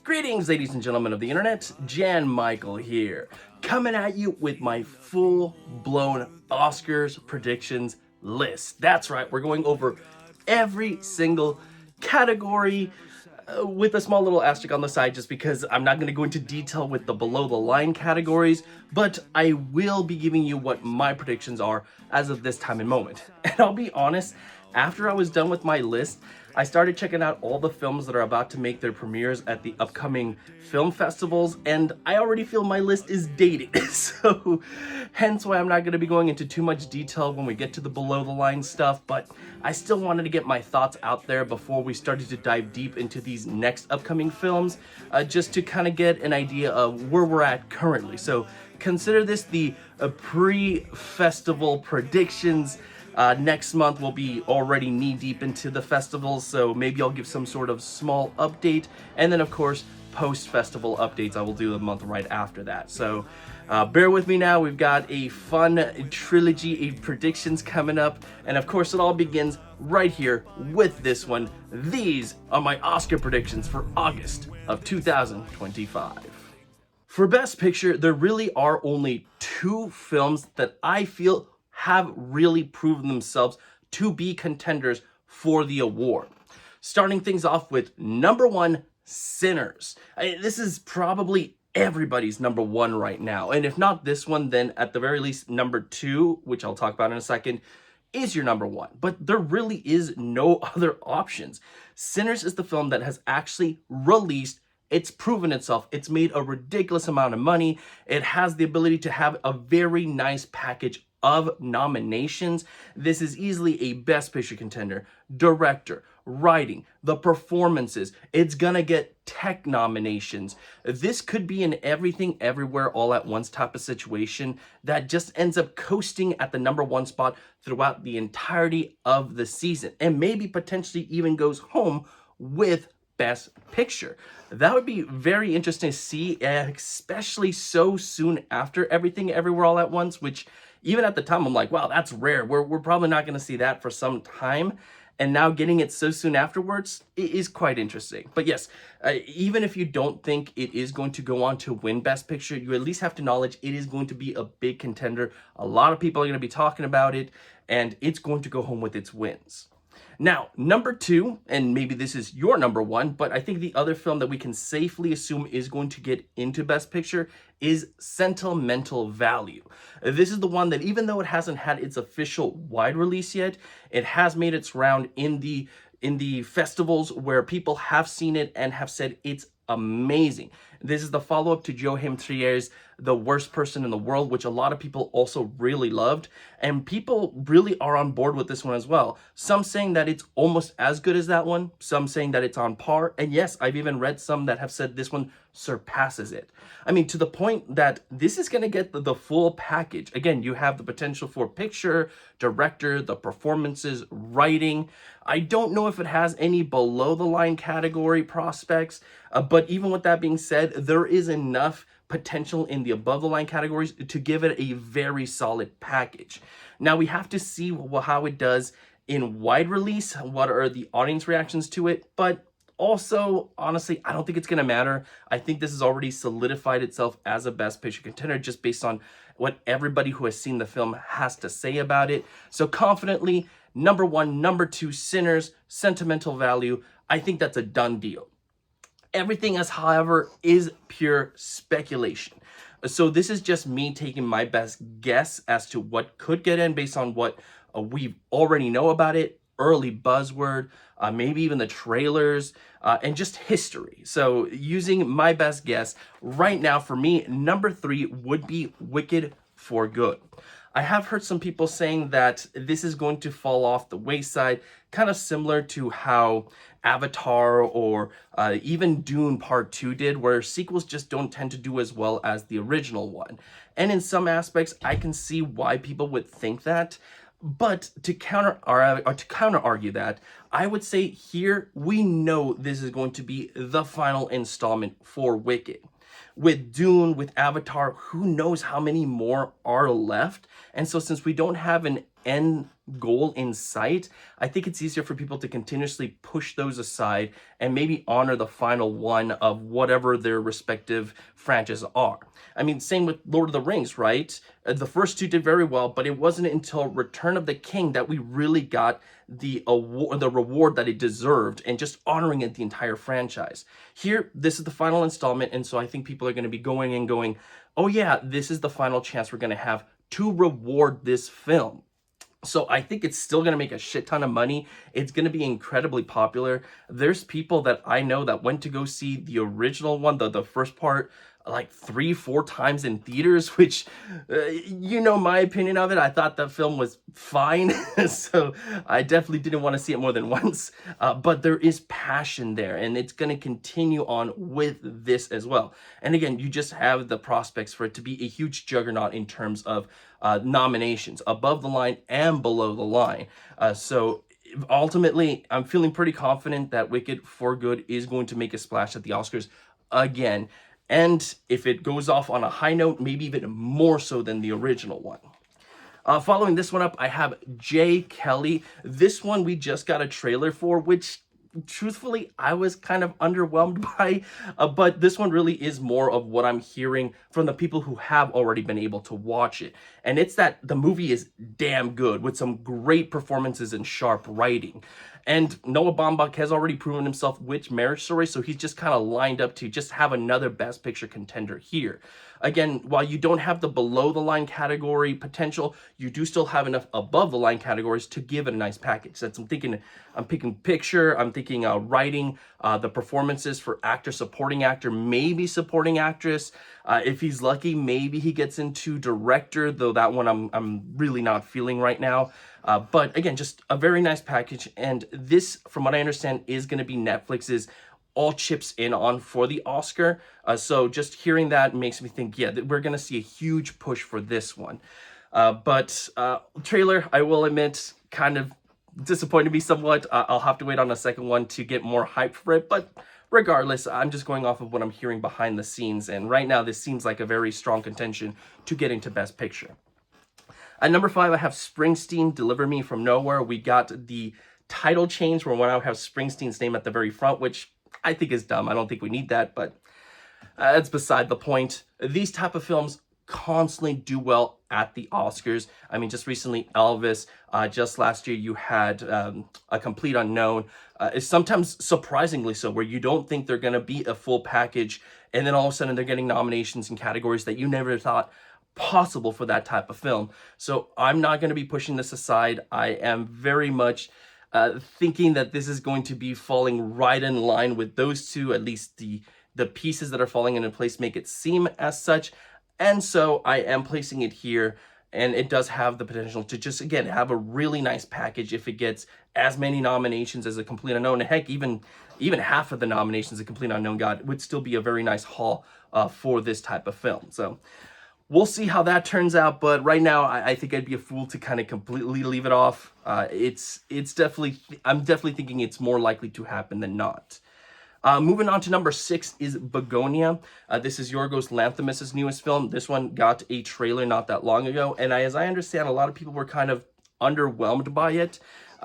Greetings, ladies and gentlemen of the internet. Jan Michael here, coming at you with my full-blown Oscars predictions list. That's right, we're going over every single category with a small little asterisk on the side just because I'm not going to go into detail with the below-the-line categories, but I will be giving you what my predictions are as of this time and moment. And I'll be honest, after I was done with my list, I started checking out all the films that are about to make their premieres at the upcoming film festivals, and I already feel my list is dated. So hence why I'm not going to be going into too much detail when we get to the below the line stuff, but I still wanted to get my thoughts out there before we started to dive deep into these next upcoming films, just to kind of get an idea of where we're at currently. So consider this the pre-festival predictions. Next month we'll be already knee-deep into the festivals, so maybe I'll give some sort of small update, and then of course post-festival updates I will do the month right after that. So bear with me now, we've got a fun trilogy of predictions coming up, and of course it all begins right here with this one. These are my Oscar predictions for August of 2025. For Best Picture, there really are only two films that I feel have really proven themselves to be contenders for the award. Starting things off with number one, Sinners. This is probably everybody's number one right now. And if not this one, then at the very least, number two, which I'll talk about in a second, is your number one. But there really is no other options. Sinners is the film that has actually released. It's proven itself. It's made a ridiculous amount of money. It has the ability to have a very nice package of nominations. This is easily a Best Picture contender, director, writing, the performances. It's gonna get tech nominations. This could be an everything, everywhere, all at once type of situation that just ends up coasting at the number one spot throughout the entirety of the season, and maybe potentially even goes home with Best Picture. That would be very interesting to see, especially so soon after Everything Everywhere All at Once, which even at the time I'm like, wow, that's rare. We're probably not going to see that for some time. And now getting it so soon afterwards is quite interesting. But yes, even if you don't think it is going to go on to win Best Picture, you at least have to acknowledge it is going to be a big contender. A lot of people are going to be talking about it, and it's going to go home with its wins. Now, number two, and maybe this is your number one, but I think the other film that we can safely assume is going to get into Best Picture is Sentimental Value. This is the one that, even though it hasn't had its official wide release yet, it has made its round in the festivals where people have seen it and have said it's amazing. This is the follow-up to Joachim Trier's The Worst Person in the World, which a lot of people also really loved, and people really are on board with this one as well. Some saying that it's almost as good as that one, some saying that it's on par, and yes, I've even read some that have said this one surpasses it. I mean, to the point that this is going to get the full package. Again, you have the potential for picture, director, the performances, writing. I don't know if it has any below the line category prospects, but even with that being said, there is enough potential in the above the line categories to give it a very solid package. Now we have to see how it does in wide release, what are the audience reactions to it, but also, honestly, I don't think it's going to matter. I think this has already solidified itself as a Best Picture contender just based on what everybody who has seen the film has to say about it. So confidently, number one, number two, Sinners, Sentimental Value, I think that's a done deal. Everything else, however, is pure speculation. So this is just me taking my best guess as to what could get in based on what we already know about it, early buzzword, maybe even the trailers, and just history. So using my best guess, right now for me, number three would be Wicked for Good. I have heard some people saying that this is going to fall off the wayside, kind of similar to how Avatar or even Dune Part 2 did, where sequels just don't tend to do as well as the original one. And in some aspects, I can see why people would think that. But to counter argue that, I would say here we know this is going to be the final installment for Wicked. With Dune, with Avatar, who knows how many more are left? And so since we don't have an end goal in sight, I think it's easier for people to continuously push those aside and maybe honor the final one of whatever their respective franchises are. I mean, same with Lord of the Rings, right? The first two did very well, but it wasn't until Return of the King that we really got the award, the reward that it deserved, and just honoring it the entire franchise. Here, this is the final installment, and so I think people are going to be going and going, oh yeah, this is the final chance we're going to have to reward this film. So I think it's still going to make a shit ton of money. It's going to be incredibly popular. There's people that I know that went to go see the original one, the first part, like 3-4 times in theaters, which, you know my opinion of it. I thought that film was fine. So I definitely didn't want to see it more than once. But there is passion there, and it's going to continue on with this as well. And again, you just have the prospects for it to be a huge juggernaut in terms of nominations, above the line and below the line. So ultimately, I'm feeling pretty confident that Wicked for Good is going to make a splash at the Oscars again. And if it goes off on a high note, maybe even more so than the original one. Following this one up, I have Jay Kelly. This one we just got a trailer for, which truthfully I was kind of underwhelmed by, but this one really is more of what I'm hearing from the people who have already been able to watch it. And it's that the movie is damn good with some great performances and sharp writing. And Noah Baumbach has already proven himself with Marriage Story, so he's just kind of lined up to just have another Best Picture contender here. Again, while you don't have the below-the-line category potential, you do still have enough above-the-line categories to give it a nice package. That's I'm picking picture, I'm thinking writing, the performances for actor, supporting actor, maybe supporting actress. If he's lucky, maybe he gets into director, though that one I'm really not feeling right now. But again, just a very nice package. And this, from what I understand, is going to be Netflix's all chips in on for the Oscar. So just hearing that makes me think, yeah, that we're going to see a huge push for this one. But trailer, I will admit, kind of disappointed me somewhat. I'll have to wait on a second one to get more hype for it. But regardless, I'm just going off of what I'm hearing behind the scenes. And right now, this seems like a very strong contention to get into Best Picture. At number 5, I have Springsteen, Deliver Me From Nowhere. We got the title change where now I have Springsteen's name at the very front, which I think is dumb. I don't think we need that, but that's beside the point. These type of films constantly do well at the Oscars. I mean, just recently, Elvis. Just last year, you had A Complete Unknown. It's sometimes surprisingly so, where you don't think they're going to be a full package, and then all of a sudden they're getting nominations in categories that you never thought possible for that type of film. So I'm not going to be pushing this aside. I am very much thinking that this is going to be falling right in line with those two. At least the pieces that are falling into place make it seem as such. And so I am placing it here, and it does have the potential to just, again, have a really nice package if it gets as many nominations as A Complete Unknown. And heck, even half of the nominations A Complete Unknown got would still be a very nice haul for this type of film. So we'll see how that turns out, but right now I think I'd be a fool to kind of completely leave it off. It's definitely, I'm definitely thinking it's more likely to happen than not. Moving on to number 6 is Begonia. This is Yorgos Lanthimos' newest film. This one got a trailer not that long ago, and as I understand, a lot of people were kind of underwhelmed by it.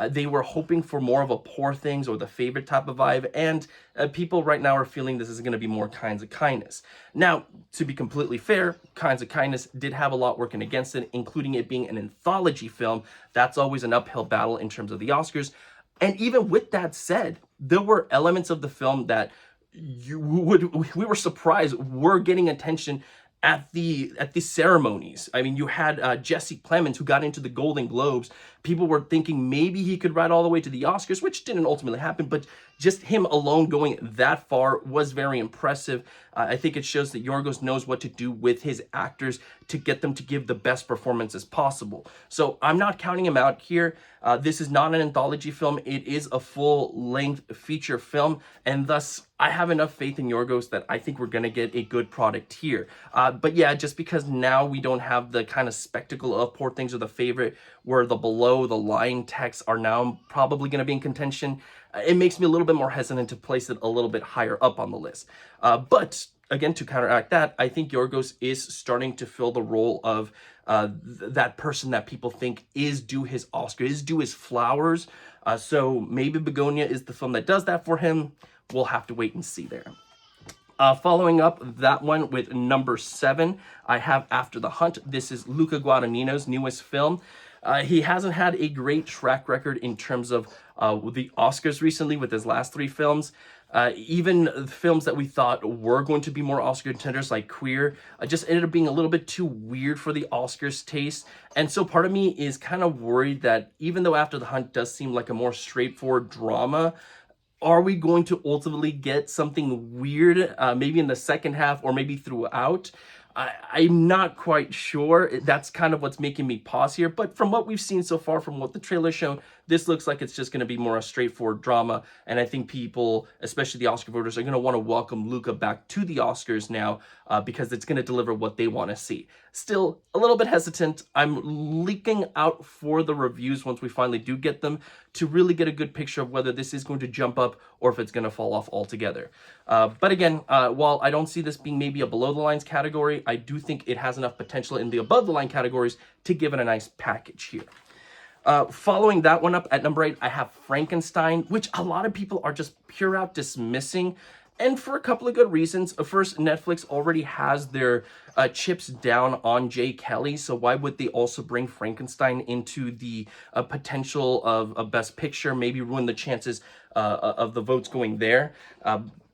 They were hoping for more of a Poor Things or The Favorite type of vibe, and people right now are feeling this is going to be more Kinds of Kindness. Now, to be completely fair, Kinds of Kindness did have a lot working against it, including it being an anthology film. That's always an uphill battle in terms of the Oscars. And even with that said, there were elements of the film that we were surprised were getting attention at the ceremonies. I mean, you had Jesse Plemons, who got into the Golden Globes. People were thinking maybe he could ride all the way to the Oscars, which didn't ultimately happen, but just him alone going that far was very impressive. I think it shows that Yorgos knows what to do with his actors to get them to give the best performances possible. So I'm not counting him out here. This is not an anthology film. It is a full-length feature film, and thus I have enough faith in Yorgos that I think we're going to get a good product here. But yeah, just because now we don't have the kind of spectacle of Poor Things or The Favorite, where the below-the-line texts are now probably going to be in contention, it makes me a little bit more hesitant to place it a little bit higher up on the list. But again, to counteract that, I think Yorgos is starting to fill the role of that person that people think is due his Oscar, is due his flowers. So maybe Begonia is the film that does that for him. We'll have to wait and see there. Following up that one with number 7, I have After the Hunt. This is Luca Guadagnino's newest film. He hasn't had a great track record in terms of the Oscars recently with his last 3 films. Even films that we thought were going to be more Oscar contenders, like Queer, just ended up being a little bit too weird for the Oscars taste. And so part of me is kind of worried that even though After the Hunt does seem like a more straightforward drama, are we going to ultimately get something weird, maybe in the second half or maybe throughout? I'm not quite sure. That's kind of what's making me pause here. But from what we've seen so far, from what the trailer's shown, this looks like it's just going to be more a straightforward drama. And I think people, especially the Oscar voters, are going to want to welcome Luca back to the Oscars now because it's going to deliver what they want to see. Still, a little bit hesitant. I'm leaking out for the reviews once we finally do get them to really get a good picture of whether this is going to jump up or if it's going to fall off altogether. But again, while I don't see this being maybe a below the lines category, I do think it has enough potential in the above the line categories to give it a nice package here. Following that one up at number 8, I have Frankenstein, which a lot of people are just pure out dismissing, and for a couple of good reasons. First, Netflix already has their chips down on Jay Kelly, so why would they also bring Frankenstein into the potential of a Best Picture, maybe ruin the chances of the votes going there?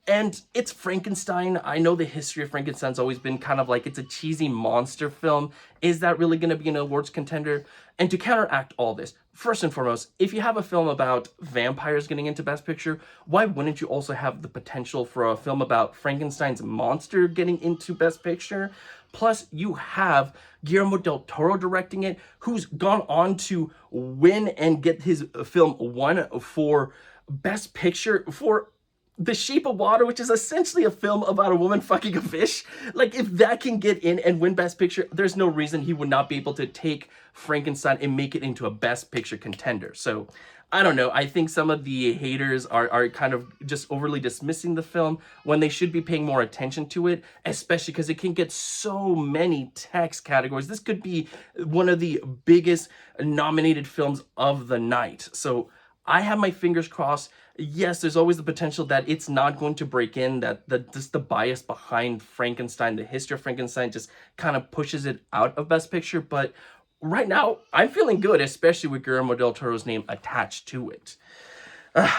And it's Frankenstein. I know the history of Frankenstein's always been kind of like it's a cheesy monster film. Is that really going to be an awards contender? And to counteract all this, first and foremost, if you have a film about vampires getting into Best Picture, why wouldn't you also have the potential for a film about Frankenstein's monster getting into Best Picture? Plus, you have Guillermo del Toro directing it, who's gone on to win and get his film won for Best Picture for The Shape of Water, which is essentially a film about a woman fucking a fish. Like, if that can get in and win Best Picture, there's no reason he would not be able to take Frankenstein and make it into a Best Picture contender. So, I don't know. I think some of the haters are kind of just overly dismissing the film when they should be paying more attention to it, especially because it can get so many text categories. This could be one of the biggest nominated films of the night. So, I have my fingers crossed. Yes, there's always the potential that it's not going to break in, that just the bias behind Frankenstein, the history of Frankenstein just kind of pushes it out of Best Picture. But right now, I'm feeling good, especially with Guillermo del Toro's name attached to it.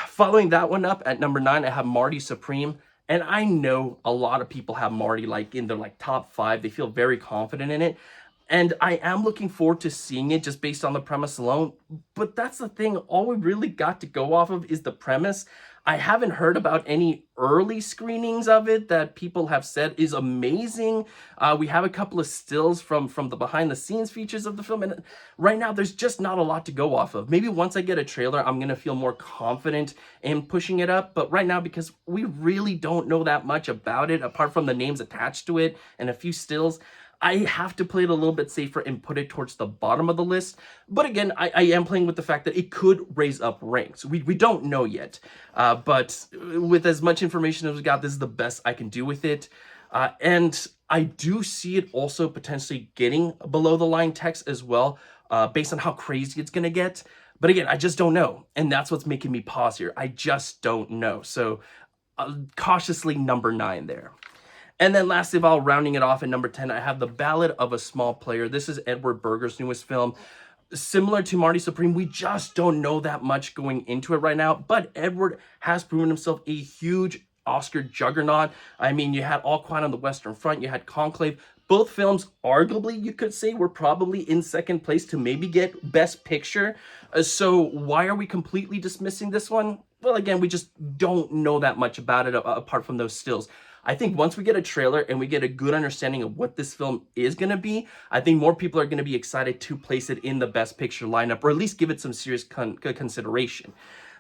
Following that one up at number 9, I have Marty Supreme. And I know a lot of people have Marty like in their like top 5. They feel very confident in it. And I am looking forward to seeing it just based on the premise alone. But that's the thing. All we really got to go off of is the premise. I haven't heard about any early screenings of it that people have said is amazing. We have a couple of stills from the behind the scenes features of the film. And right now, there's just not a lot to go off of. Maybe once I get a trailer, I'm going to feel more confident in pushing it up. But right now, because we really don't know that much about it, apart from the names attached to it and a few stills, I have to play it a little bit safer and put it towards the bottom of the list. But again, I am playing with the fact that it could raise up ranks. We don't know yet. But with as much information as we got, this is the best I can do with it. And I do see it also potentially getting below the line text as well, based on how crazy it's going to get. But again, I just don't know. And that's what's making me pause here. I just don't know. So cautiously number 9 there. And then lastly of all, rounding it off at number 10, I have The Ballad of a Small Player. This is Edward Berger's newest film. Similar to Marty Supreme, we just don't know that much going into it right now. But Edward has proven himself a huge Oscar juggernaut. I mean, you had All Quiet on the Western Front, you had Conclave. Both films, arguably, you could say, were probably in second place to maybe get Best Picture. So why are we completely dismissing this one? Well, again, we just don't know that much about it apart from those stills. I think once we get a trailer and we get a good understanding of what this film is going to be, I think more people are going to be excited to place it in the Best Picture lineup, or at least give it some serious consideration.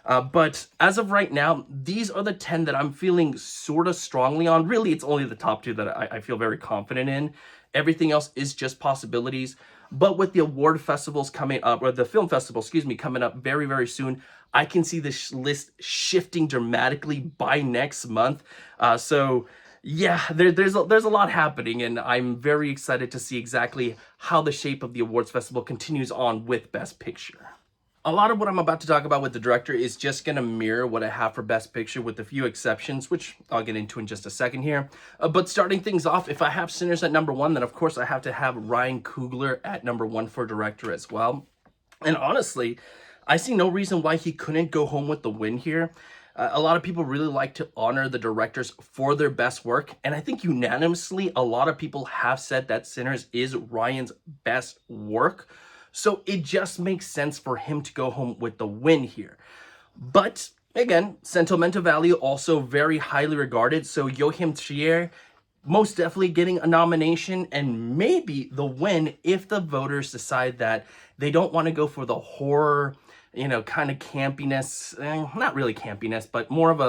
But as of right now, these are the 10 that I'm feeling sort of strongly on. Really, it's only the top 2 that I feel very confident in. Everything else is just possibilities. But with the award festivals coming up, or the film festival, coming up very, very soon, I can see this list shifting dramatically by next month. So Yeah, there's a lot happening, and I'm very excited to see exactly how the shape of the awards festival continues on with Best Picture. A lot of what I'm about to talk about with the director is just going to mirror what I have for Best Picture with a few exceptions, which I'll get into in just a second here. But starting things off, if I have Sinners at number one, then of course I have to have Ryan Coogler at number one for director as well. And honestly, I see no reason why he couldn't go home with the win here. A lot of people really like to honor the directors for their best work, and I think unanimously, a lot of people have said that Sinners is Ryan's best work. So it just makes sense for him to go home with the win here. But again, Sentimental Value also very highly regarded, so Joachim Trier most definitely getting a nomination and maybe the win if the voters decide that they don't want to go for the horror, kind of campiness, not really campiness, but more of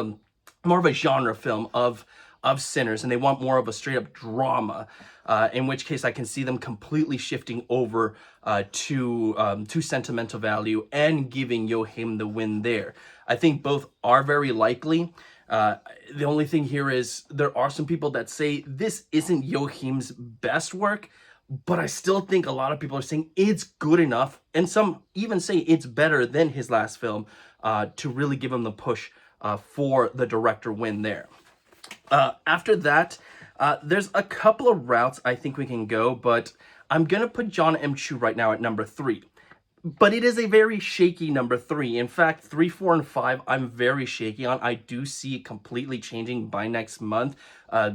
a genre film of Sinners, and they want more of a straight up drama. In which case, I can see them completely shifting over to Sentimental Value and giving Joachim the win there. I think both are very likely. The only thing here is there are some people that say this isn't Joachim's best work, but I still think a lot of people are saying it's good enough, and some even say it's better than his last film to really give him the push for the director win there. After that, there's a couple of routes I think we can go, but I'm going to put John M. Chu right now at number three. But it is a very shaky number three. In fact, 3, 4, and 5, I'm very shaky on. I do see it completely changing by next month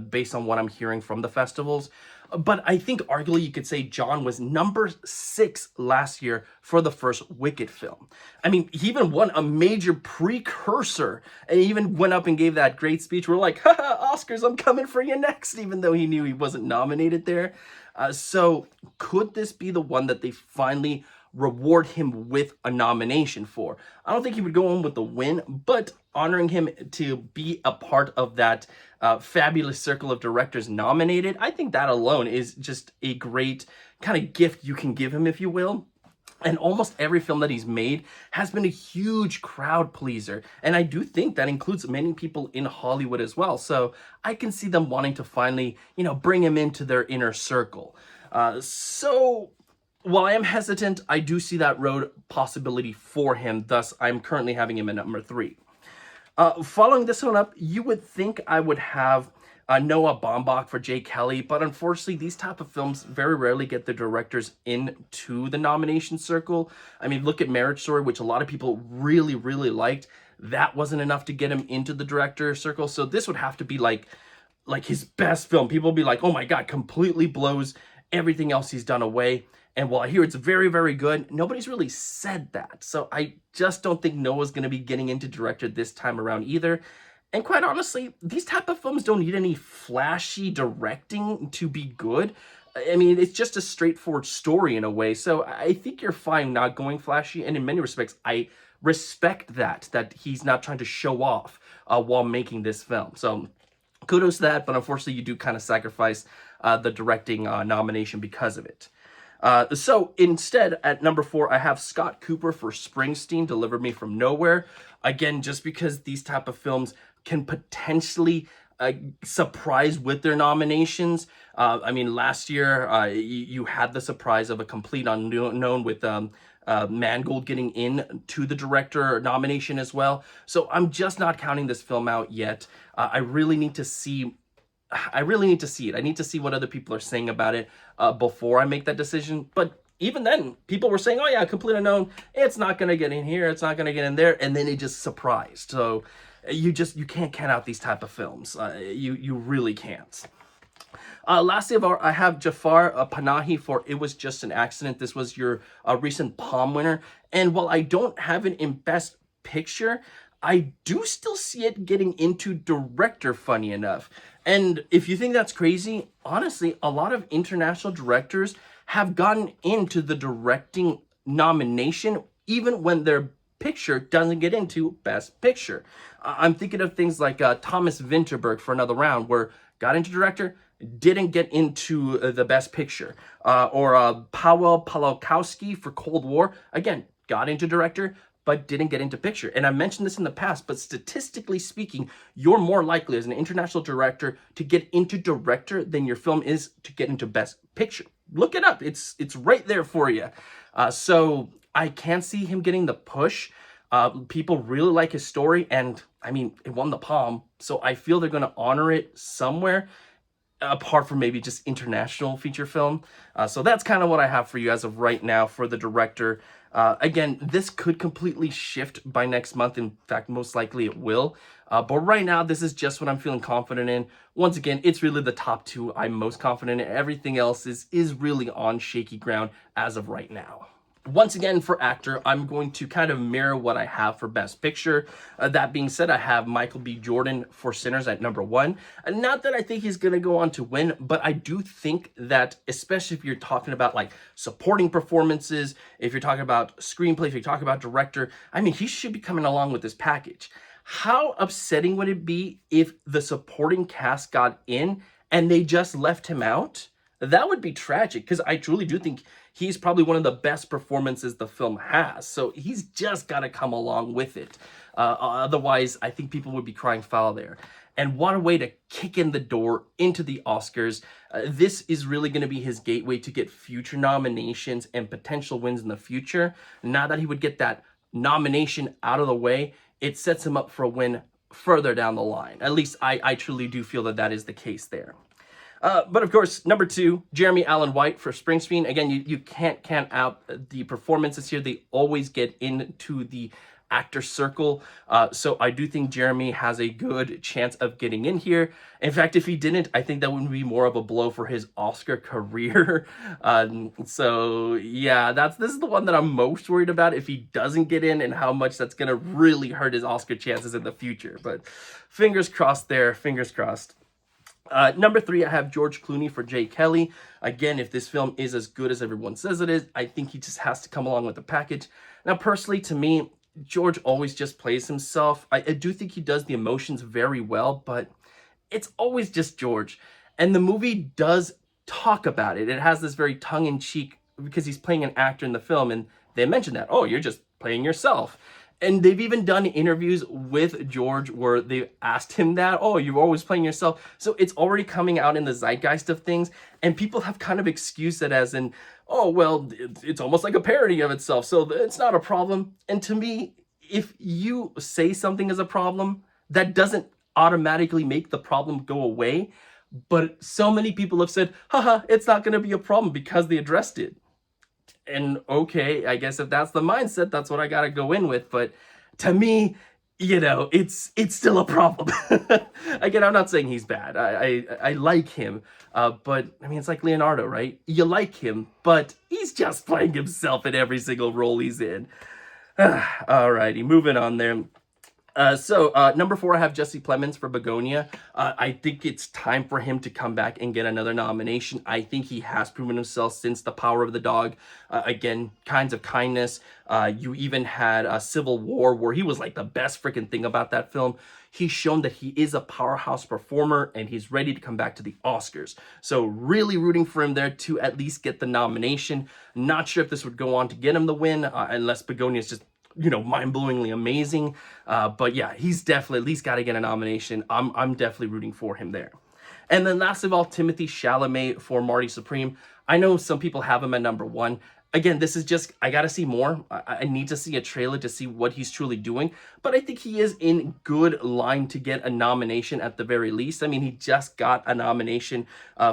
based on what I'm hearing from the festivals. But I think arguably you could say John was number 6 last year for the first Wicked film. I mean, he even won a major precursor and even went up and gave that great speech. We're like, haha, Oscars, I'm coming for you next, even though he knew he wasn't nominated there. So could this be the one that they finally reward him with a nomination for? I don't think he would go on with the win, but honoring him to be a part of that fabulous circle of directors nominated, I think that alone is just a great kind of gift you can give him, if you will. And almost every film that he's made has been a huge crowd pleaser. And I do think that includes many people in Hollywood as well. So I can see them wanting to finally, bring him into their inner circle. So while I am hesitant, I do see that road possibility for him. Thus, I'm currently having him at number 3. Following this one up, you would think I would have Noah Baumbach for Jay Kelly, but unfortunately, these type of films very rarely get the directors into the nomination circle. I mean, look at Marriage Story, which a lot of people really, really liked. That wasn't enough to get him into the director circle, so this would have to be like his best film. People would be like, oh my god, completely blows everything else he's done away. And while I hear it's very, very good, nobody's really said that. So I just don't think Noah's going to be getting into director this time around either. And quite honestly, these type of films don't need any flashy directing to be good. I mean, it's just a straightforward story in a way. So I think you're fine not going flashy. And in many respects, I respect that he's not trying to show off while making this film. So kudos to that. But unfortunately, you do kind of sacrifice the directing nomination because of it. So instead, at number 4, I have Scott Cooper for Springsteen, Deliver Me From Nowhere. Again, just because these type of films can potentially surprise with their nominations. I mean, last year, you had the surprise of a complete unknown with Mangold getting in to the director nomination as well. So I'm just not counting this film out yet. I really need to see it. I need to see what other people are saying about it before I make that decision. But even then, people were saying, oh yeah, complete unknown. It's not going to get in here. It's not going to get in there. And then it just surprised. So you can't count out these type of films. You really can't. Lastly, I have Jafar Panahi for It Was Just an Accident. This was your recent Palm winner. And while I don't have it in Best Picture, I do still see it getting into director, funny enough. And if you think that's crazy, honestly, a lot of international directors have gotten into the directing nomination even when their picture doesn't get into Best Picture. I'm thinking of things like Thomas Vinterberg for Another Round, where got into director, didn't get into the Best Picture. Or Paweł Pawlikowski for Cold War, again, got into director, but didn't get into picture. And I mentioned this in the past, but statistically speaking, you're more likely as an international director to get into director than your film is to get into best picture. Look it up. It's right there for you. So I can't see him getting the push. People really like his story, and I mean, it won the Palm, so I feel they're going to honor it somewhere, apart from maybe just international feature film. So that's kind of what I have for you as of right now for the director. Again, this could completely shift by next month. In fact, most likely it will. But right now, this is just what I'm feeling confident in. Once again, it's really the top two I'm most confident in. Everything else is really on shaky ground as of right now. Once again, for actor, I'm going to kind of mirror what I have for Best Picture. That being said, I have Michael B. Jordan for Sinners at number 1. Not that I think he's going to go on to win, but I do think that, especially if you're talking about like supporting performances, if you're talking about screenplay, if you're talking about director, I mean, he should be coming along with this package. How upsetting would it be if the supporting cast got in and they just left him out? That would be tragic, because I truly do think he's probably one of the best performances the film has. So he's just got to come along with it. Otherwise, I think people would be crying foul there. And what a way to kick in the door into the Oscars. This is really going to be his gateway to get future nominations and potential wins in the future. Now that he would get that nomination out of the way, it sets him up for a win further down the line. At least I truly do feel that that is the case there. But of course, number 2, Jeremy Allen White for Springsteen. Again, you can't count out the performances here. They always get into the actor circle. So I do think Jeremy has a good chance of getting in here. In fact, if he didn't, I think that would be more of a blow for his Oscar career. So yeah, this is the one that I'm most worried about if he doesn't get in, and how much that's going to really hurt his Oscar chances in the future. But fingers crossed there, fingers crossed. Number 3, I have George Clooney for Jay Kelly. Again, if this film is as good as everyone says it is, I think he just has to come along with the package. Now, personally, to me, George always just plays himself. I do think he does the emotions very well, but it's always just George. And the movie does talk about it. It has this very tongue-in-cheek, because he's playing an actor in the film, and they mention that, oh, you're just playing yourself. And they've even done interviews with George where they've asked him that, oh, you're always playing yourself. So it's already coming out in the zeitgeist of things. And people have kind of excused it as in, oh, well, it's almost like a parody of itself, so it's not a problem. And to me, if you say something is a problem, that doesn't automatically make the problem go away. But so many people have said, haha, it's not going to be a problem because they addressed it. And okay, I guess if that's the mindset, that's what I gotta go in with. But to me, you know, it's still a problem. Again, I'm not saying he's bad. I like him. But I mean, it's like Leonardo, right? You like him, but he's just playing himself in every single role he's in. Alrighty, moving on there. Number 4, I have Jesse Plemons for Begonia. I think it's time for him to come back and get another nomination. I think he has proven himself since The Power of the Dog. Again, Kinds of Kindness. You even had Civil War, where he was like the best freaking thing about that film. He's shown that he is a powerhouse performer, and he's ready to come back to the Oscars. So really rooting for him there to at least get the nomination. Not sure if this would go on to get him the win, unless Begonia is just, you know, mind-blowingly amazing. But yeah, he's definitely at least got to get a nomination. I'm definitely rooting for him there. And then last of all, Timothée Chalamet for Marty Supreme. I know some people have him at number 1. Again, this is just, I got to see more. I need to see a trailer to see what he's truly doing. But I think he is in good line to get a nomination at the very least. I mean, he just got a nomination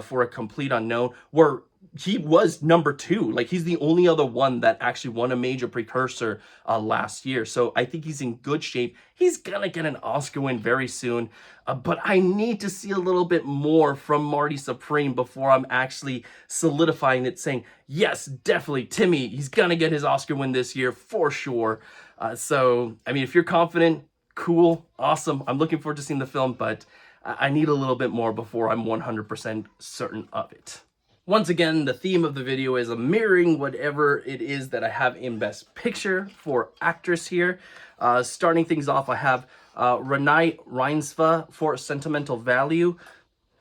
for A Complete Unknown, where he was number 2. Like, he's the only other one that actually won a major precursor last year. So I think he's in good shape. He's gonna get an Oscar win very soon. But I need to see a little bit more from Marty Supreme before I'm actually solidifying it, saying, yes, definitely, Timmy, he's gonna get his Oscar win this year for sure. So, I mean, if you're confident, cool, awesome. I'm looking forward to seeing the film, but I need a little bit more before I'm 100% certain of it. Once again, the theme of the video is mirroring whatever it is that I have in Best Picture for actress here. Starting things off, I have Renai Reinsve for Sentimental Value.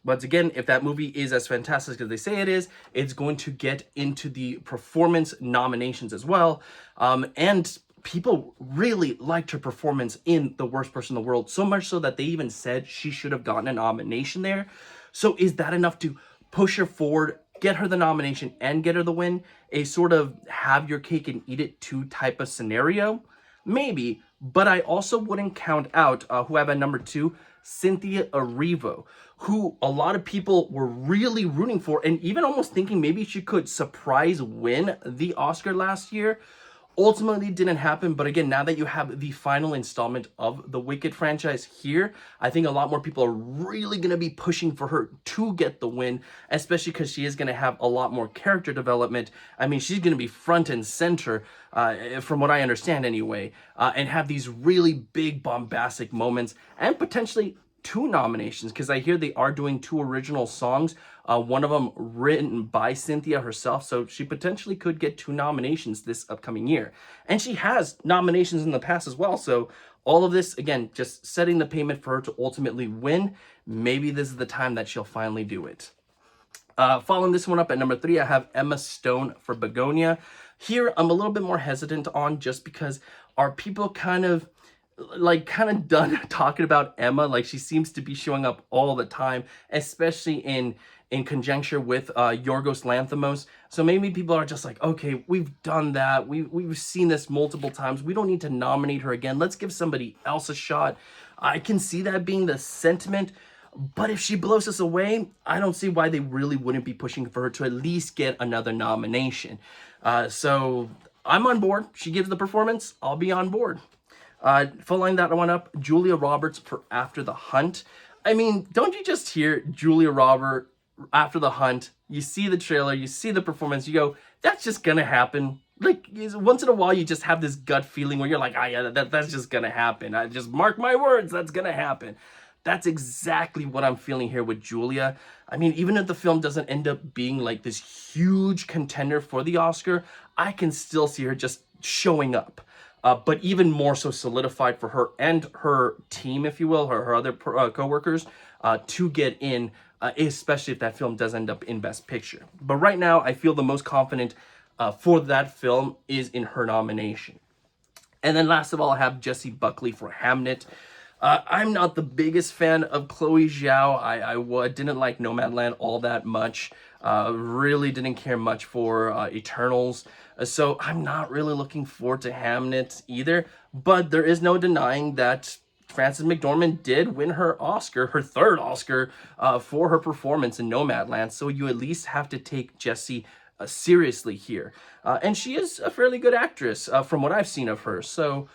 Once again, if that movie is as fantastic as they say it is, it's going to get into the performance nominations as well. And people really liked her performance in The Worst Person in the World, so much so that they even said she should have gotten a nomination there. So is that enough to push her forward, get her the nomination, and get her the win? A sort of have your cake and eat it too type of scenario? Maybe, but I also wouldn't count out who I have at number 2, Cynthia Erivo, who a lot of people were really rooting for and even almost thinking maybe she could surprise win the Oscar last year. Ultimately didn't happen, but again, now that you have the final installment of the Wicked franchise here, I think a lot more people are really going to be pushing for her to get the win, especially because she is going to have a lot more character development. I mean, she's going to be front and center, from what I understand anyway, and have these really big bombastic moments and potentially 2 nominations, because I hear they are doing 2 original songs, one of them written by Cynthia herself, so she potentially could get 2 nominations this upcoming year. And she has nominations in the past as well, so all of this, again, just setting the payment for her to ultimately win. Maybe this is the time that she'll finally do it. Following this one up at number 3, I have Emma Stone for Begonia. Here, I'm a little bit more hesitant on, just because are people kind of done talking about Emma? Like, she seems to be showing up all the time, especially in conjuncture with Yorgos Lanthimos. So maybe people are just like, okay, we've done that. We've seen this multiple times. We don't need to nominate her again. Let's give somebody else a shot. I can see that being the sentiment. But if she blows us away, I don't see why they really wouldn't be pushing for her to at least get another nomination. So I'm on board. She gives the performance, I'll be on board. Following that one up, Julia Roberts for After the Hunt. I mean, don't you just hear Julia Roberts, After the Hunt? You see the trailer, you see the performance, you go, that's just gonna happen. Like, once in a while, you just have this gut feeling where you're like, yeah, that's just gonna happen. I just mark my words, that's gonna happen. That's exactly what I'm feeling here with Julia. I mean, even if the film doesn't end up being like this huge contender for the Oscar, I can still see her just showing up. But even more so solidified for her and her team, if you will, her other co-workers, to get in, especially if that film does end up in Best Picture. But right now, I feel the most confident for that film is in her nomination. And then last of all, I have Jessie Buckley for Hamnet. I'm not the biggest fan of Chloe Zhao. I didn't like Nomadland all that much. Really didn't care much for Eternals. So I'm not really looking forward to Hamnet either. But there is no denying that Frances McDormand did win her Oscar, her 3rd Oscar, for her performance in Nomadland. So you at least have to take Jessie seriously here. And she is a fairly good actress from what I've seen of her. So,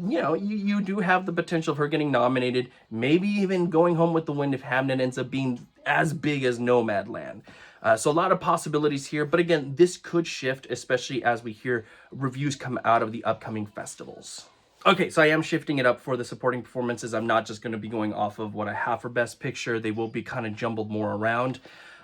you know, you do have the potential of her getting nominated, maybe even going home with the win if Hamnet ends up being as big as Nomadland. So a lot of possibilities here, but again, this could shift, especially as we hear reviews come out of the upcoming festivals. Okay, so I am shifting it up for the supporting performances. I'm not just going to be going off of what I have for Best Picture. They will be kind of jumbled more around.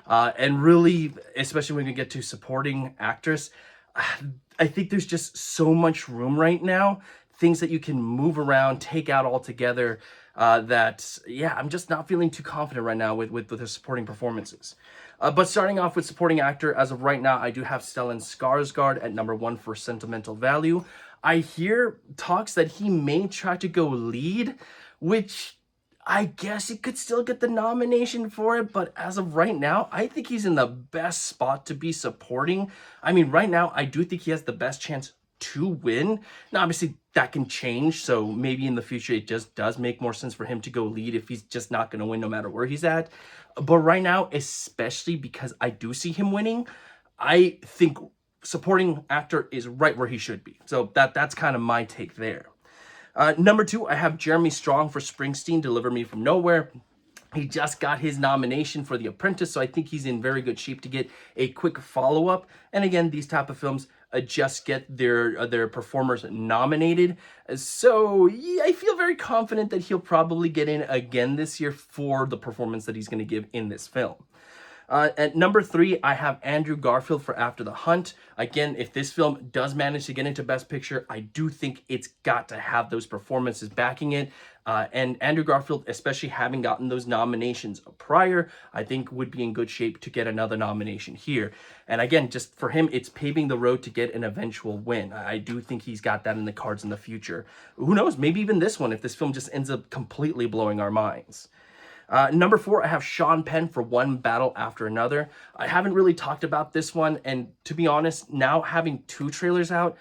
And really, especially when we get to supporting actress, I think there's just so much room right now. Things that you can move around, take out altogether, that, yeah, I'm just not feeling too confident right now with the supporting performances. But starting off with supporting actor, as of right now, I do have Stellan Skarsgård at number 1 for Sentimental Value. I hear talks that he may try to go lead, which I guess he could still get the nomination for it, but as of right now, I think he's in the best spot to be supporting. I mean, right now, I do think he has the best chance to win. Now, obviously, that can change, so maybe in the future, it just does make more sense for him to go lead if he's just not going to win no matter where he's at. But right now, especially because I do see him winning, I think supporting actor is right where he should be. So that's kind of my take there. Number 2, I have Jeremy Strong for Springsteen, Deliver Me From Nowhere. He just got his nomination for The Apprentice, so I think he's in very good shape to get a quick follow-up. And again, these type of films just get their performers nominated. So yeah, I feel very confident that he'll probably get in again this year for the performance that he's going to give in this film. At number 3, I have Andrew Garfield for After the Hunt. Again, if this film does manage to get into Best Picture, I do think it's got to have those performances backing it. And Andrew Garfield, especially having gotten those nominations prior, I think would be in good shape to get another nomination here. And again, just for him, it's paving the road to get an eventual win. I do think he's got that in the cards in the future. Who knows, maybe even this one, if this film just ends up completely blowing our minds. Number 4, I have Sean Penn for One Battle After Another. I haven't really talked about this one, and to be honest, now having 2 trailers out,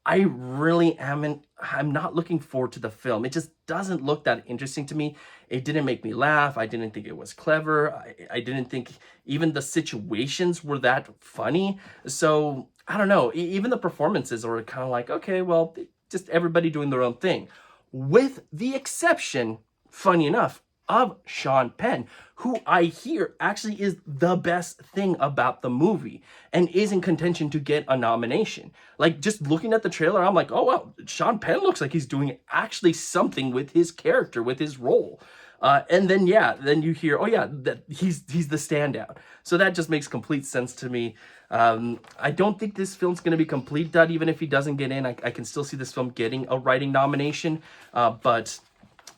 I'm not looking forward to the film. It just doesn't look that interesting to me. It didn't make me laugh. I didn't think it was clever. I didn't think even the situations were that funny. So, I don't know. Even the performances are kind of like, okay, well, just everybody doing their own thing. With the exception, funny enough, of Sean Penn, who I hear actually is the best thing about the movie and is in contention to get a nomination. Like, just looking at the trailer, I'm like, oh, well, Sean Penn looks like he's doing actually something with his character, with his role. And then, then you hear, oh, yeah, that he's the standout. So that just makes complete sense to me. I don't think this film's going to be complete dud, even if he doesn't get in. I can still see this film getting a writing nomination, but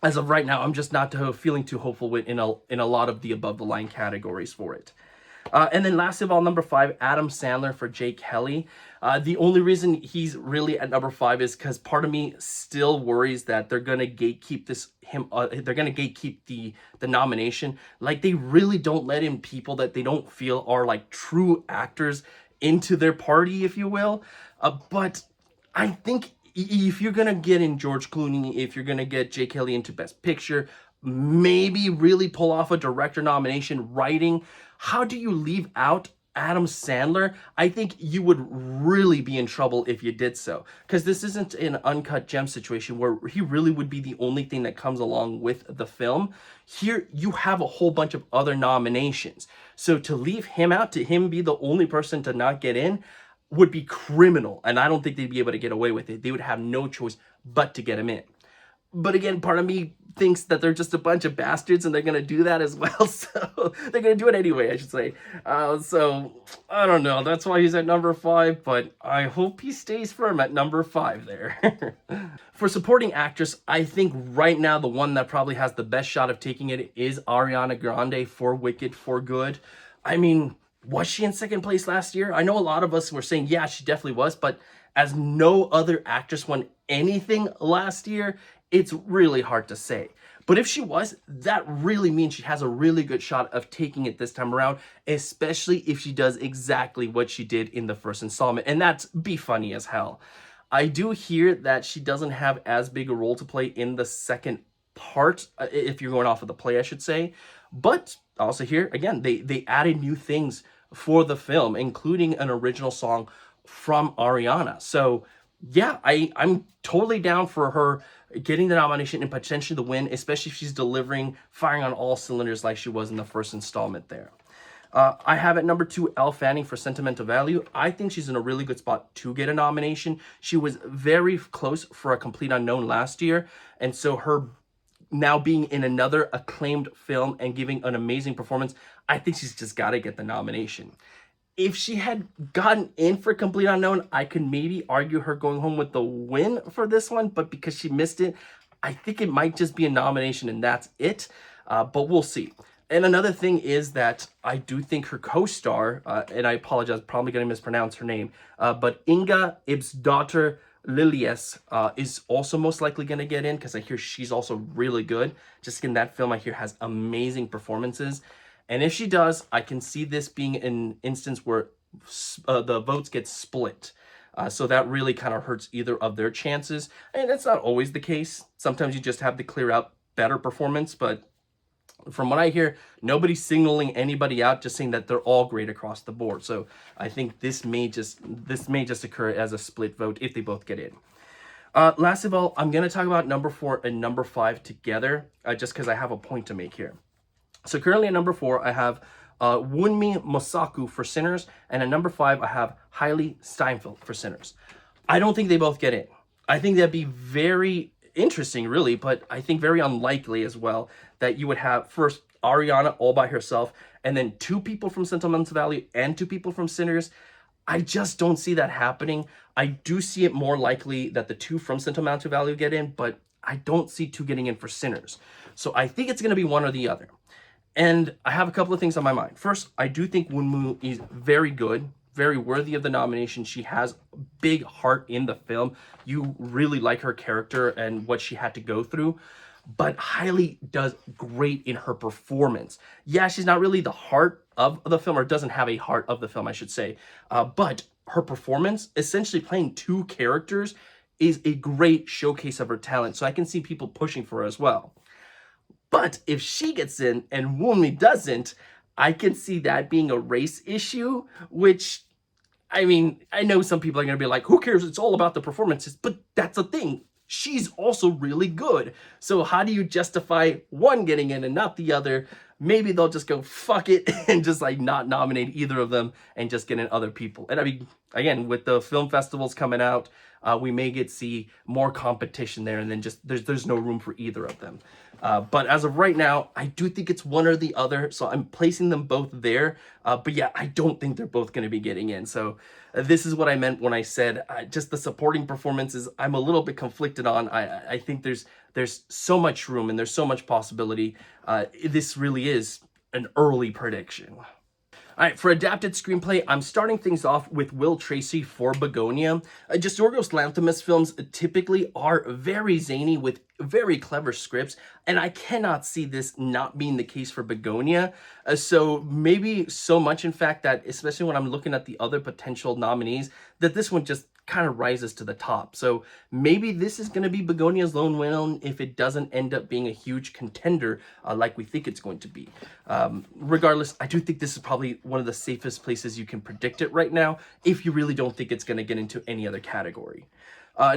as of right now, I'm just not feeling too hopeful in a lot of the above the line categories for it. And then last of all, number 5, Adam Sandler for Jake Kelly. The only reason he's really at number 5 is because part of me still worries that they're gonna gatekeep they're gonna gatekeep the nomination. Like, they really don't let in people that they don't feel are like true actors into their party, if you will. But I think if you're going to get in George Clooney, if you're going to get Jake Kelly into Best Picture, maybe really pull off a director nomination, writing, how do you leave out Adam Sandler? I think you would really be in trouble if you did so. Because this isn't an uncut gem situation where he really would be the only thing that comes along with the film. Here, you have a whole bunch of other nominations. So to leave him out, to him be the only person to not get in, would be criminal, and I don't think they'd be able to get away with it. They would have no choice but to get him in. But again, part of me thinks that they're just a bunch of bastards and they're going to do that as well, so they're going to do it anyway, I should say. So, I don't know, that's why he's at number 5, but I hope he stays firm at number 5 there. For supporting actress, I think right now the one that probably has the best shot of taking it is Ariana Grande for Wicked for Good. I mean, was she in second place last year? I know a lot of us were saying, yeah, she definitely was, but as no other actress won anything last year, it's really hard to say. But if she was, that really means she has a really good shot of taking it this time around, especially if she does exactly what she did in the first installment, and that's be funny as hell. I do hear that she doesn't have as big a role to play in the second part, if you're going off of the play, I should say. But also here, again, they added new things for the film, including an original song from Ariana. So yeah, I'm totally down for her getting the nomination and potentially the win, especially if she's firing on all cylinders like she was in the first installment there. I have at number 2, Elle Fanning for Sentimental Value. I think she's in a really good spot to get a nomination. She was very close for A Complete Unknown last year, and so her now being in another acclaimed film and giving an amazing performance, I think she's just got to get the nomination. If she had gotten in for Complete Unknown, I could maybe argue her going home with the win for this one, but because she missed it, I think it might just be a nomination and that's it, but we'll see. And another thing is that I do think her co-star, and I apologize, probably going to mispronounce her name, but Inga Ibsdottir Lilies is also most likely going to get in because I hear she's also really good. Just in that film, I hear has amazing performances. And if she does, I can see this being an instance where the votes get split. So that really kind of hurts either of their chances. And that's not always the case. Sometimes you just have to clear out better performance. But from what I hear, nobody's signaling anybody out, just saying that they're all great across the board. So I think this may just occur as a split vote if they both get in. Last of all, I'm going to talk about number 4 and number 5 together, just because I have a point to make here. So currently at number 4, I have Wunmi Mosaku for Sinners, and at number 5, I have Hailey Steinfeld for Sinners. I don't think they both get in. I think that'd be very interesting, really, but I think very unlikely as well that you would have, first, Ariana all by herself, and then 2 people from Sentimental Value and 2 people from Sinners, I just don't see that happening. I do see it more likely that the 2 from Sentimental Value get in, but I don't see 2 getting in for Sinners. So I think it's going to be one or the other. And I have a couple of things on my mind. First, I do think Wunmu is very good, very worthy of the nomination. She has a big heart in the film. You really like her character and what she had to go through. But Hailey does great in her performance. Yeah, she's not really the heart of the film, or doesn't have a heart of the film, I should say. But her performance, essentially playing 2 characters, is a great showcase of her talent. So I can see people pushing for her as well. But if she gets in and Wunmi doesn't, I can see that being a race issue, which, I mean, I know some people are going to be like, who cares? It's all about the performances. But that's the thing. She's also really good. So how do you justify one getting in and not the other? Maybe they'll just go, fuck it, and just like not nominate either of them and just get in other people. And I mean, again, with the film festivals coming out, we may get see more competition there, and then just there's no room for either of them. But as of right now, I do think it's one or the other, so I'm placing them both there. But yeah, I don't think they're both going to be getting in. So this is what I meant when I said just the supporting performances, I'm a little bit conflicted on. I think there's so much room and there's so much possibility. This really is an early prediction. All right, for adapted screenplay, I'm starting things off with Will Tracy for Begonia. Just Yorgos Lanthimos films typically are very zany with very clever scripts, and I cannot see this not being the case for Begonia. So maybe so much, in fact, that especially when I'm looking at the other potential nominees, that this one just kind of rises to the top. So maybe this is going to be Begonia's lone win if it doesn't end up being a huge contender like we think it's going to be. Regardless, I do think this is probably one of the safest places you can predict it right now if you really don't think it's going to get into any other category.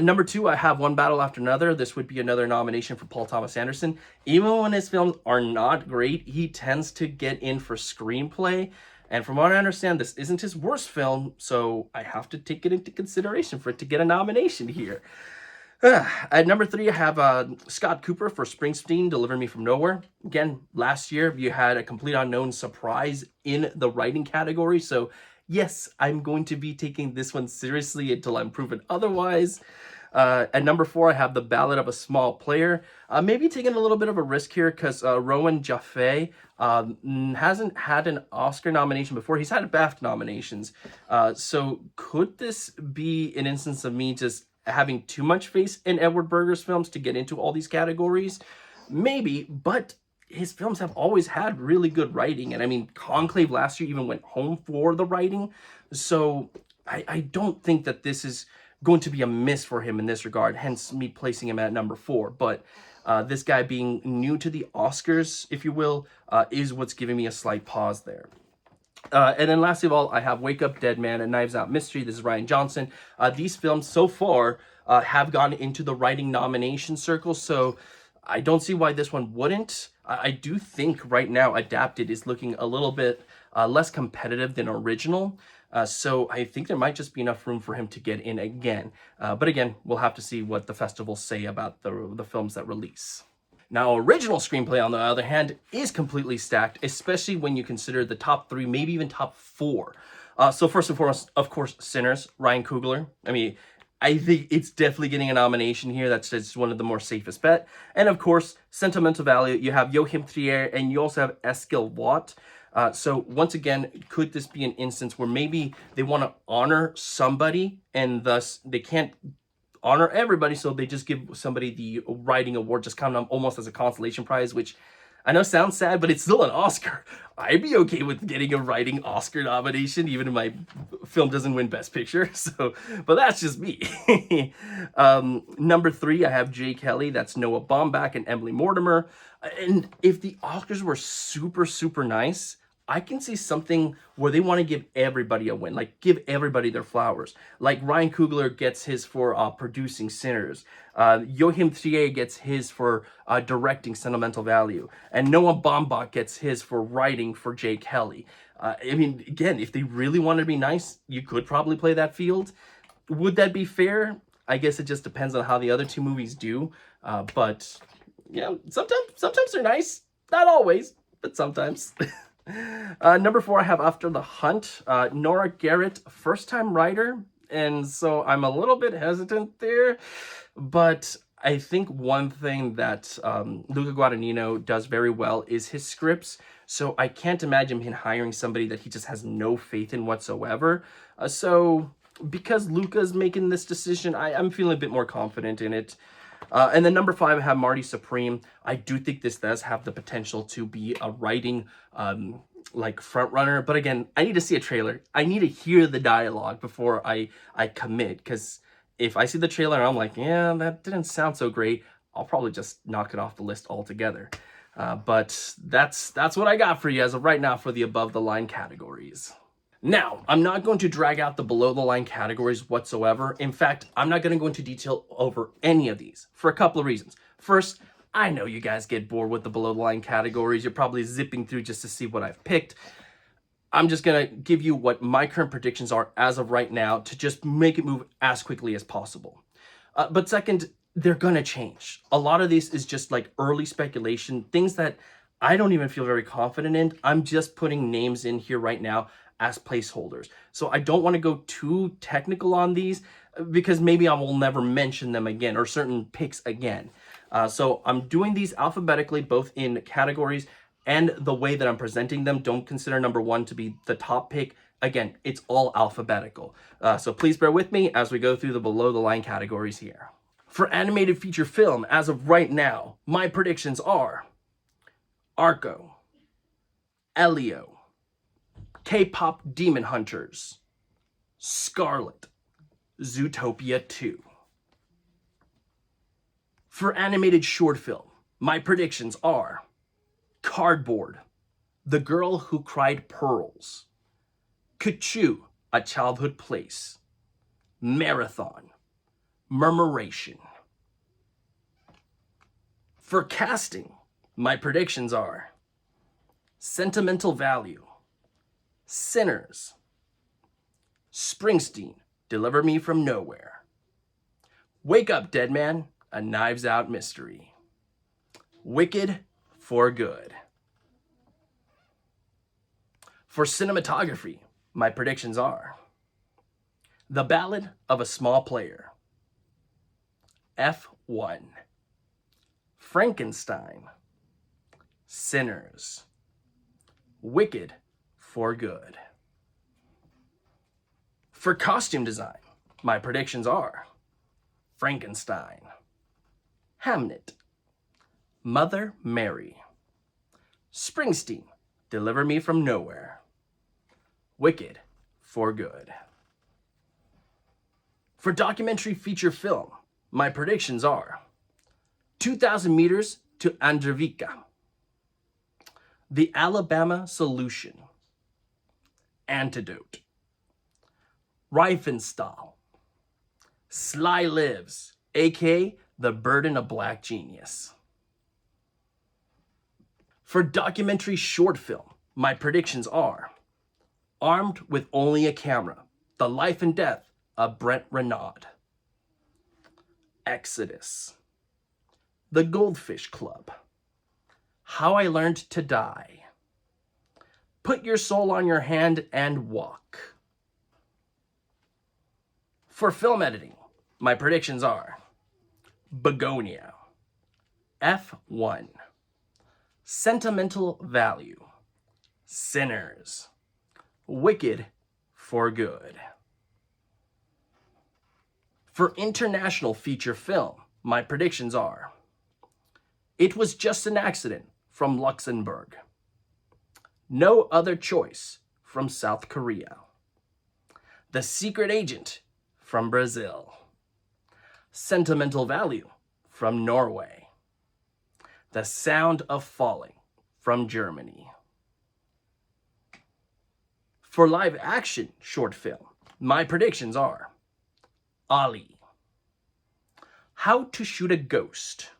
Number 2, I have One Battle After Another. This would be another nomination for Paul Thomas Anderson. Even when his films are not great, he tends to get in for screenplay. And from what I understand, this isn't his worst film, so I have to take it into consideration for it to get a nomination here. At number 3, I have Scott Cooper for Springsteen, Deliver Me From Nowhere. Again, last year, you had a complete unknown surprise in the writing category, so yes, I'm going to be taking this one seriously until I'm proven otherwise. At number 4, I have The Ballad of a Small Player. Maybe taking a little bit of a risk here because Rowan Jaffe hasn't had an Oscar nomination before. He's had BAFTA nominations. So could this be an instance of me just having too much faith in Edward Berger's films to get into all these categories? Maybe, but his films have always had really good writing. And I mean, Conclave last year even went home for the writing. So I don't think that this is going to be a miss for him in this regard, hence me placing him at number 4. But this guy being new to the Oscars, if you will, is what's giving me a slight pause there. And then lastly of all, I have Wake Up Dead Man and Knives Out Mystery. This is Rian Johnson. These films so far have gone into the writing nomination circle, so I don't see why this one wouldn't. I do think right now Adapted is looking a little bit less competitive than original. So I think there might just be enough room for him to get in again. But again, we'll have to see what the festivals say about the films that release. Now, original screenplay, on the other hand, is completely stacked, especially when you consider the top 3, maybe even top 4. So first and foremost, of course, Sinners, Ryan Coogler. I mean, I think it's definitely getting a nomination here. That's just one of the more safest bet. And of course, Sentimental Value, you have Joachim Trier, and you also have Eskil Watt. So once again, could this be an instance where maybe they want to honor somebody and thus they can't honor everybody, so they just give somebody the writing award, just kind of almost as a consolation prize, which I know sounds sad, but it's still an Oscar. I'd be okay with getting a writing Oscar nomination, even if my film doesn't win Best Picture. So, but that's just me. Number 3, I have Jay Kelly. That's Noah Baumbach and Emily Mortimer. And if the Oscars were super, super nice, I can see something where they want to give everybody a win, like give everybody their flowers. Like Ryan Coogler gets his for producing Sinners. Joachim Trier gets his for directing Sentimental Value. And Noah Baumbach gets his for writing for Jay Kelly. I mean, again, if they really wanted to be nice, you could probably play that field. Would that be fair? I guess it just depends on how the other 2 movies do. But, you know, sometimes they're nice. Not always. but sometimes. Number 4, I have After the Hunt. Nora Garrett, first-time writer, and so I'm a little bit hesitant there, but I think one thing that Luca Guadagnino does very well is his scripts, so I can't imagine him hiring somebody that he just has no faith in whatsoever. So because Luca's making this decision, I'm feeling a bit more confident in it. And then number 5, I have Marty Supreme. I do think this does have the potential to be a writing like front runner, but again, I need to see a trailer. I need to hear the dialogue before I commit, because if I see the trailer and I'm like, yeah, that didn't sound so great, I'll probably just knock it off the list altogether. But that's what I got for you as of right now for the above the line categories. Now, I'm not going to drag out the below the line categories whatsoever. In fact, I'm not going to go into detail over any of these for a couple of reasons. First, I know you guys get bored with the below the line categories. You're probably zipping through just to see what I've picked. I'm just going to give you what my current predictions are as of right now to just make it move as quickly as possible. But second, they're going to change. A lot of this is just like early speculation, things that I don't even feel very confident in. I'm just putting names in here right now as placeholders. So I don't want to go too technical on these because maybe I will never mention them again or certain picks again. So I'm doing these alphabetically, both in categories and the way that I'm presenting them. Don't consider number 1 to be the top pick. Again, it's all alphabetical. So please bear with me as we go through the below the line categories here. For animated feature film, as of right now, my predictions are Arco, Elio, K-pop Demon Hunters, Scarlet, Zootopia 2. For animated short film, my predictions are Cardboard, The Girl Who Cried Pearls, Kachu, A Childhood Place, Marathon, Murmuration. For casting, my predictions are Sentimental Value, Sinners, Springsteen, Deliver Me From Nowhere, Wake Up Dead Man, A Knives Out Mystery, Wicked, For Good. For cinematography, my predictions are The Ballad of a Small Player, F1, Frankenstein, Sinners, Wicked, For Good. For costume design, my predictions are Frankenstein, Hamnet, Mother Mary, Springsteen, Deliver Me From Nowhere, Wicked, For Good. For documentary feature film, my predictions are 2,000 Meters to Andrevika, The Alabama Solution, Antidote, Riefenstahl, Sly Lives, aka The Burden of Black Genius. For documentary short film, my predictions are Armed with Only a Camera, The Life and Death of Brent Renaud, Exodus, The Goldfish Club, How I Learned to Die, Put Your Soul on Your Hand and Walk. For film editing, my predictions are Begonia, F1, Sentimental Value, Sinners, Wicked, For Good. For international feature film, my predictions are It Was Just an Accident from Luxembourg, No Other Choice from South Korea, The Secret Agent from Brazil, Sentimental Value from Norway, The Sound of Falling from Germany. For live action short film, my predictions are Ali, How to Shoot a Ghost,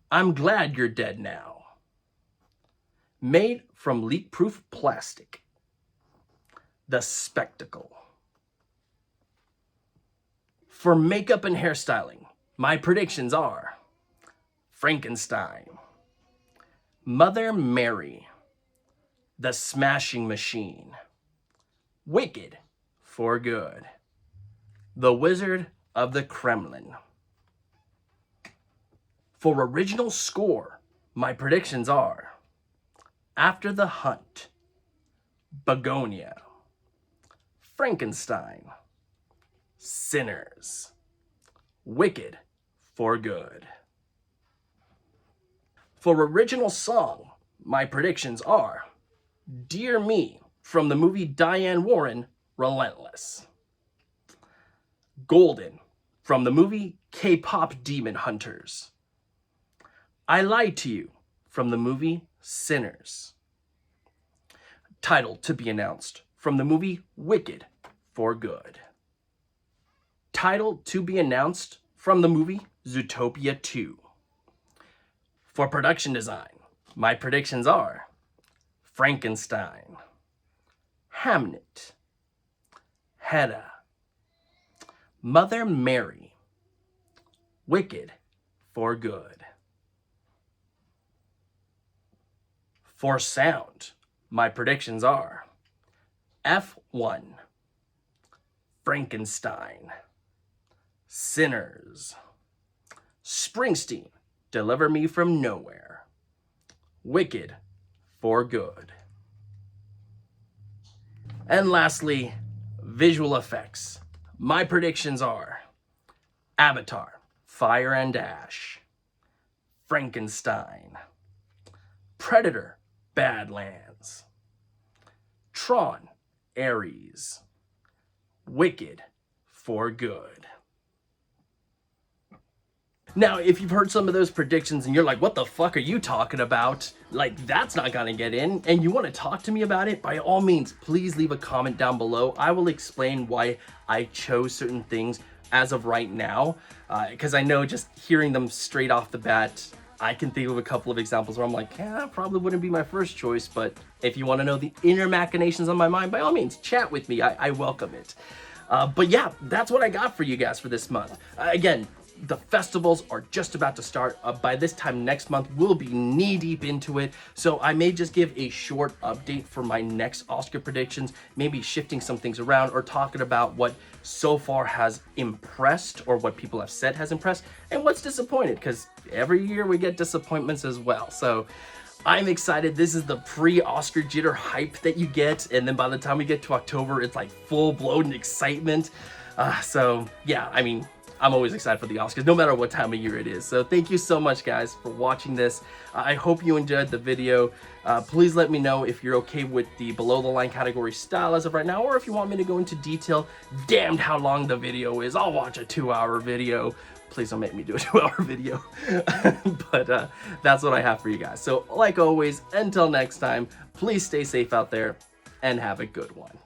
I'm Glad You're Dead Now, Made from Leak-Proof Plastic, The Spectacle. For makeup and hairstyling, my predictions are Frankenstein, Mother Mary, the Smashing Machine, Wicked for Good, The Wizard of the Kremlin. For original score, my predictions are After the Hunt, Begonia, Frankenstein, Sinners, Wicked for Good. For original song, my predictions are Dear Me from the movie Diane Warren, Relentless, Golden from the movie K-Pop Demon Hunters, I Lied to You from the movie Sinners, Title to be announced from the movie Wicked for Good, Title to be announced from the movie Zootopia 2. For production design, my predictions are Frankenstein, Hamnet, Hedda, Mother Mary, Wicked for Good. For sound, my predictions are F1, Frankenstein, Sinners, Springsteen, Deliver Me from Nowhere, Wicked for Good. And lastly, visual effects. My predictions are Avatar, Fire and Ash, Frankenstein, Predator, Badlands, Tron, Ares, Wicked for Good. Now, if you've heard some of those predictions and you're like, what the fuck are you talking about? Like, that's not gonna get in, and you wanna talk to me about it, by all means, please leave a comment down below. I will explain why I chose certain things as of right now, because I know just hearing them straight off the bat, I can think of a couple of examples where I'm like, yeah, probably wouldn't be my first choice, but if you wanna know the inner machinations on my mind, by all means, chat with me, I welcome it. But yeah, that's what I got for you guys for this month. Again, the festivals are just about to start. By this time next month, we'll be knee-deep into it. So I may just give a short update for my next Oscar predictions, maybe shifting some things around or talking about what so far has impressed or what people have said has impressed and what's disappointed, because every year we get disappointments as well. So I'm excited. This is the pre-Oscar jitter hype that you get. And then by the time we get to October, it's like full-blown excitement. So yeah, I mean, I'm always excited for the Oscars, no matter what time of year it is. So thank you so much, guys, for watching this. I hope you enjoyed the video. Please let me know if you're okay with the below the line category style as of right now, or if you want me to go into detail. Damned how long the video is. I'll watch a 2-hour video. Please don't make me do a 2-hour video. But that's what I have for you guys. So like always, until next time, please stay safe out there and have a good one.